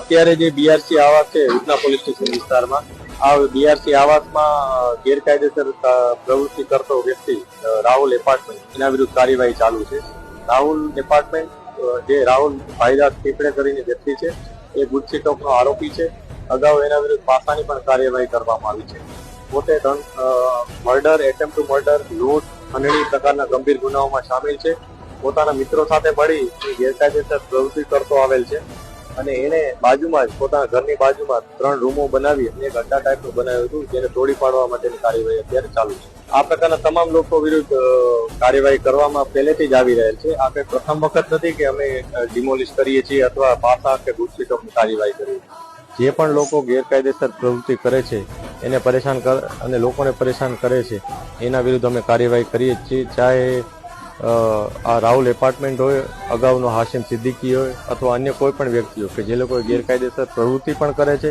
અત્યારે જે બીઆરસી આવાસ છે ઉધના પોલીસ સ્ટેશન વિસ્તારમાં, આ બીઆરસી આવાસમાં ગેરકાયદેસર પ્રવૃત્તિ કરતો વ્યક્તિ રાહુલ એપાર્ટમેન્ટ, એના વિરુદ્ધ કાર્યવાહી ચાલુ છે. રાહુલ એપાર્ટમેન્ટ જે રાહુલ ભાઈદાસ પીપળે કરીને વ્યક્તિ છે, એ ગુજસીટોકનો આરોપી છે. અગાઉ એના વિરુદ્ધ પાસાની પણ કાર્યવાહી કરવામાં આવી છે. પોતે મર્ડર, એટેમ્પ ટુ મર્ડર, લૂંટ, ખંડણી પ્રકારના ગંભીર ગુનાઓમાં સામેલ છે. પોતાના મિત્રો સાથે મળી ગેરકાયદેસર પ્રવૃત્તિ કરતો આવેલ છે અને એને બાજુમાં જ પોતાના ઘરની બાજુમાં 3 રૂમો બનાવી અને એક અડ્ડા ટાઈપનું બનાવ્યું હતું, જેને તોડી પાડવા માટેની કાર્યવાહી અત્યારે ચાલુ છે. આ પ્રકારના તમામ લોકો વિરુદ્ધ કાર્યવાહી કરવામાં પહેલેથી જ આવી રહેલ છે. આ કંઈ પ્રથમ વખત નથી કે અમે ડિમોલિશ કરીએ છીએ અથવા પાસા કે ગુજસીટોકની કાર્યવાહી કરીએ છીએ. જે પણ લોકો ગેરકાયદેસર પ્રવૃત્તિ કરે છે એને પરેશાન અને લોકોને પરેશાન કરે છે એના વિરુદ્ધ અમે કાર્યવાહી કરીએ છીએ. ચાહે આ રાહુલ એપાર્ટમેન્ટ હોય, અગાઉનો હાશિમ સિદ્દીકી હોય અથવા અન્ય કોઈ પણ વ્યક્તિઓ કે જે લોકો ગેરકાયદેસર પ્રવૃત્તિ પણ કરે છે